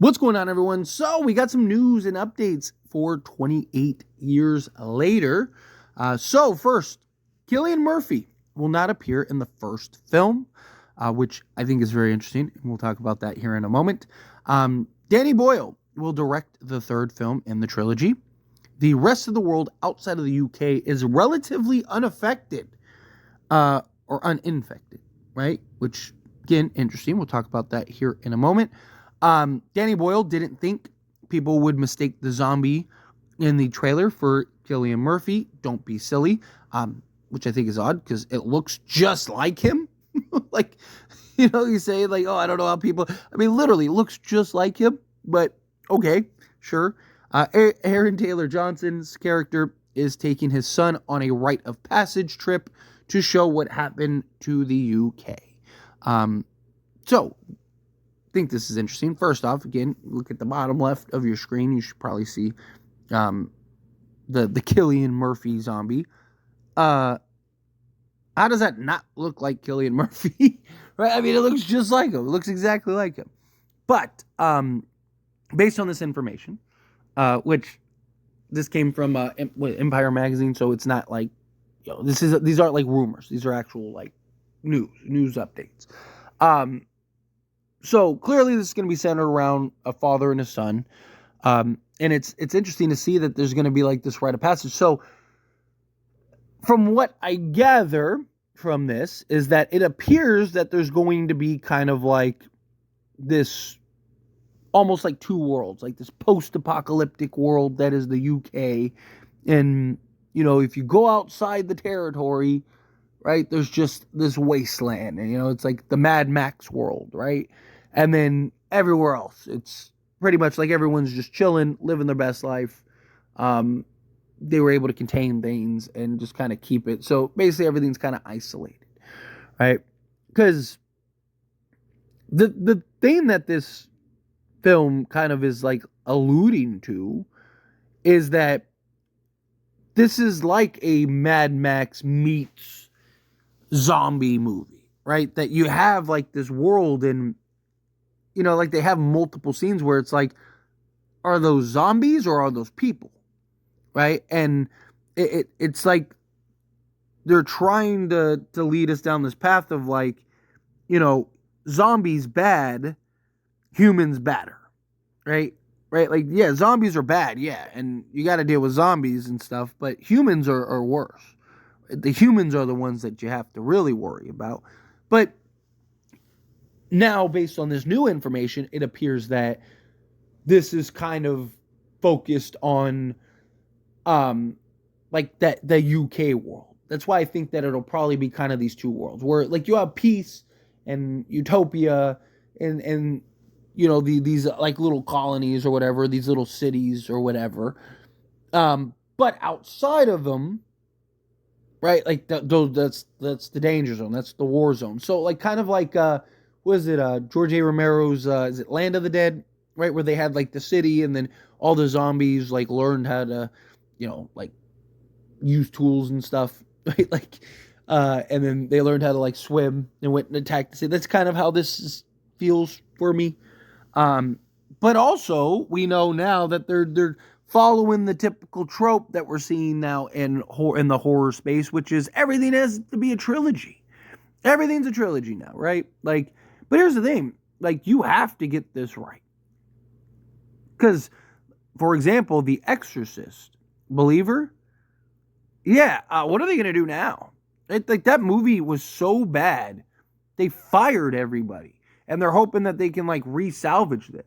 What's going on, everyone? So we got some news and updates for 28 years later. First, Cillian Murphy will not appear in the first film, which I think is very interesting. We'll talk about that here in a moment. Danny Boyle will direct the third film in the trilogy. The rest of the world outside of the UK is relatively unaffected or uninfected, right? Which, again, interesting. We'll talk about that here in a moment. Danny Boyle didn't think people would mistake the zombie in the trailer for Cillian Murphy. Don't be silly. Which I think is odd because it looks just like him. Like, you say like, oh, I don't know how people, literally it looks just like him, but okay, sure. Aaron Taylor Johnson's character is taking his son on a rite of passage trip to show what happened to the UK. Think this is interesting. First off, again, look at the bottom left of your screen. You should probably see the Cillian Murphy zombie. How does that not look like Cillian Murphy? Right? It looks just like him. It looks exactly like him. But based on this information, which this came from Empire Magazine, so it's not like these aren't like rumors. These are actual like news updates. So clearly this is going to be centered around a father and a son. And it's interesting to see that there's going to be like this rite of passage. So from what I gather from this is that it appears that there's going to be kind of like this almost like two worlds, like this post-apocalyptic world that is the UK. And, if you go outside the territory, right, there's just this wasteland. And, it's like the Mad Max world, right? And then everywhere else, it's pretty much like everyone's just chilling, living their best life. They were able to contain things and just kind of keep it. So basically everything's kind of isolated, right? Because the thing that this film kind of is like alluding to is that this is like a Mad Max meets zombie movie, right? That you have like this world and like they have multiple scenes where it's like, are those zombies or are those people? Right? And it's like they're trying to lead us down this path of like, zombies bad, humans badder. Right? Right? Like, yeah, zombies are bad, yeah, and you got to deal with zombies and stuff, but humans are worse. The humans are the ones that you have to really worry about. But now, based on this new information, it appears that this is kind of focused on, like that the UK world. That's why I think that it'll probably be kind of these two worlds where, like, you have peace and utopia, and these like little colonies or whatever, these little cities or whatever. But outside of them, right? Like that's the danger zone. That's the war zone. So like kind of like was it George A. Romero's is it Land of the Dead, right, where they had like the city and then all the zombies like learned how to like use tools and stuff, right? Like and then they learned how to like swim and went and attacked the city. That's kind of how this feels for me. But also we know now that they're following the typical trope that we're seeing now in the horror space, which is everything has to be a trilogy. Everything's a trilogy now, right? Like, but here's the thing, like, you have to get this right. Because, for example, The Exorcist, Believer, yeah, what are they going to do now? Like, that movie was so bad, they fired everybody. And they're hoping that they can, like, re-salvage this.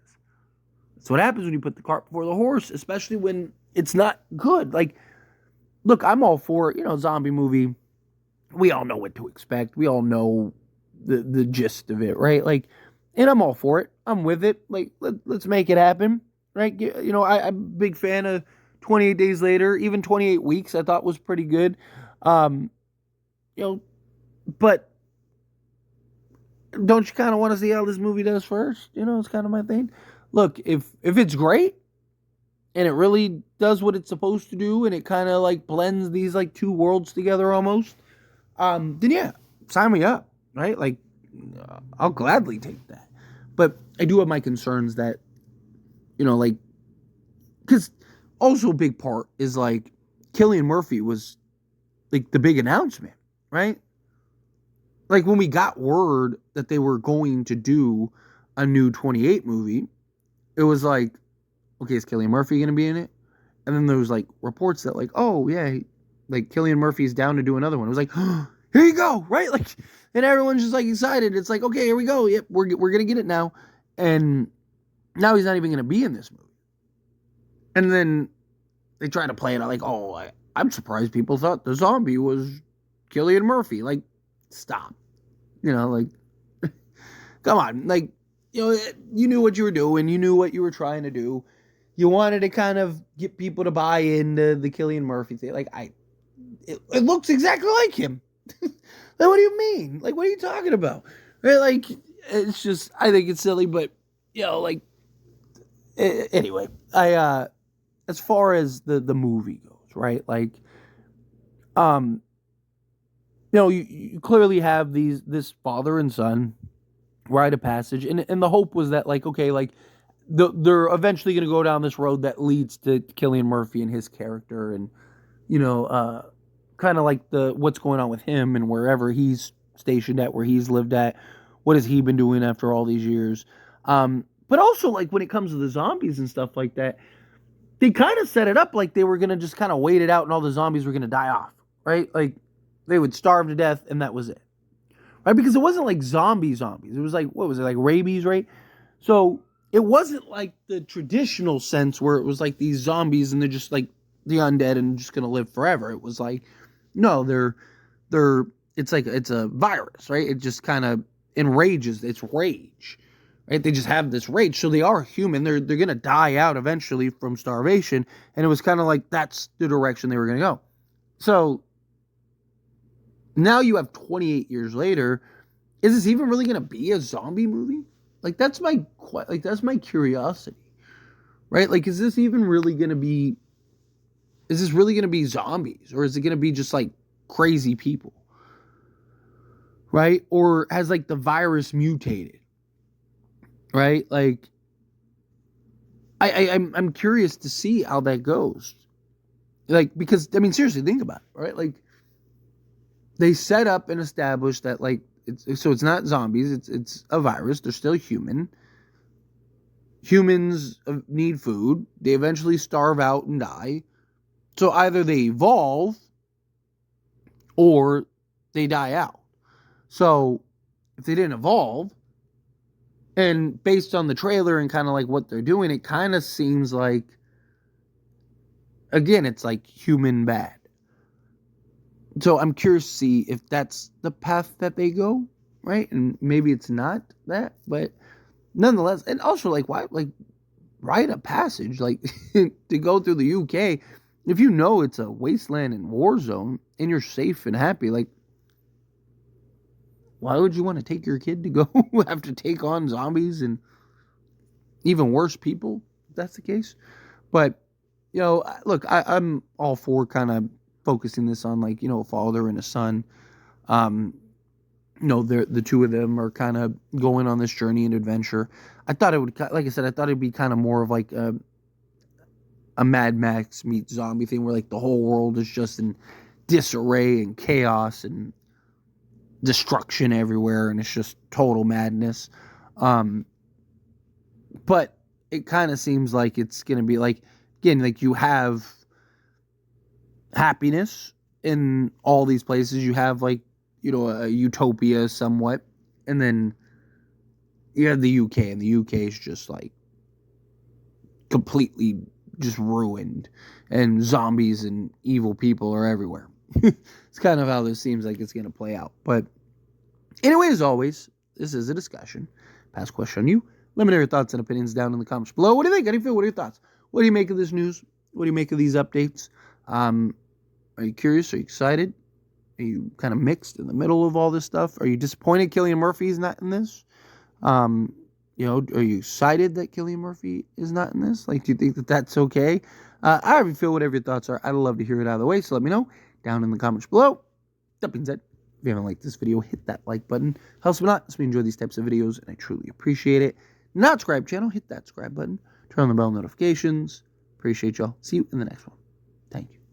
That's what happens when you put the cart before the horse, especially when it's not good. Like, look, I'm all for, zombie movie. We all know what to expect. We all know the gist of it, right? Like, and I'm all for it. I'm with it. Like, let's make it happen, right? I'm a big fan of 28 Days Later. Even 28 Weeks I thought was pretty good. But don't you kind of want to see how this movie does first? It's kind of my thing. Look, if it's great and it really does what it's supposed to do and it kind of like blends these like two worlds together almost, then yeah, sign me up, right? Like, I'll gladly take that. But I do have my concerns that like, because also a big part is like Cillian Murphy was like the big announcement, right? Like when we got word that they were going to do a new 28 movie, it was like, okay, is Cillian Murphy going to be in it? And then there was like reports that like, oh yeah, like Cillian Murphy's down to do another one. It was like, oh, here you go, right? Like, and everyone's just like excited. It's like, okay, here we go. Yep, we're gonna get it now. And now he's not even gonna be in this movie. And then they try to play it out like, oh, I'm surprised people thought the zombie was Cillian Murphy. Like, stop. Like, come on. Like, you knew what you were doing. You knew what you were trying to do. You wanted to kind of get people to buy into the Cillian Murphy thing. Like, it looks exactly like him. Like, what do you mean? Like, what are you talking about? Right? Like, it's just, I think it's silly, but, like, anyway, as far as the movie goes, right? Like, you clearly have this father and son rite of passage, and the hope was that, like, okay, like, they're eventually going to go down this road that leads to Cillian Murphy and his character, and kind of like what's going on with him and wherever he's stationed at, where he's lived at, what has he been doing after all these years. But also, like, when it comes to the zombies and stuff like that, they kind of set it up like they were going to just kind of wait it out and all the zombies were going to die off, right? Like, they would starve to death and that was it, right? Because it wasn't like zombies. It was like, what was it, like rabies, right? So it wasn't like the traditional sense where it was like these zombies and they're just like the undead and just going to live forever. It was like, no, it's like, it's a virus, right? It just kind of enrages, it's rage, right? They just have this rage. So they are human. They're going to die out eventually from starvation. And it was kind of like, that's the direction they were going to go. So now you have 28 years later. Is this even really going to be a zombie movie? Like, that's my curiosity, right? Like, is this really going to be zombies, or is it going to be just like crazy people, right? Or has like the virus mutated, right? Like, I'm curious to see how that goes. Like, because I mean, seriously, think about it, right? Like, they set up and established that, like, it's not zombies, it's a virus. They're still human. Humans need food. They eventually starve out and die. So either they evolve or they die out. So if they didn't evolve, and based on the trailer and kind of like what they're doing, it kind of seems like, again, it's like human bad. So I'm curious to see if that's the path that they go, right? And maybe it's not that, but nonetheless, and also, like, why, like, rite of passage, like, to go through the UK, if you know it's a wasteland and war zone and you're safe and happy, like, why would you want to take your kid to go have to take on zombies and even worse people, if that's the case? But, look, I'm all for kind of focusing this on, like, a father and a son. The two of them are kind of going on this journey and adventure. I thought it would, like I said, I thought it'd be kind of more of like a Mad Max meets zombie thing, where like the whole world is just in disarray and chaos and destruction everywhere, and it's just total madness. But it kind of seems like it's gonna be like, again, like, you have happiness in all these places. You have, like, a utopia somewhat, and then you have the UK, and the UK is just like completely just ruined, and zombies and evil people are everywhere. It's kind of how this seems like it's going to play out. But anyway, as always, this is a discussion. Pass question on you. Let me know your thoughts and opinions down in the comments below. What do you think? How do you feel? What are your thoughts? What do you make of this news? What do you make of these updates? Are you curious? Are you excited? Are you kind of mixed in the middle of all this stuff? Are you disappointed Cillian Murphy is not in this? Are you excited that Cillian Murphy is not in this? Like, do you think that that's okay? I already feel whatever your thoughts are. I'd love to hear it out of the way, so let me know down in the comments below. That being said, if you haven't liked this video, hit that like button. Helps me not, so we enjoy these types of videos, and I truly appreciate it. not subscribed channel, hit that subscribe button. Turn on the bell notifications. Appreciate y'all. See you in the next one. Thank you.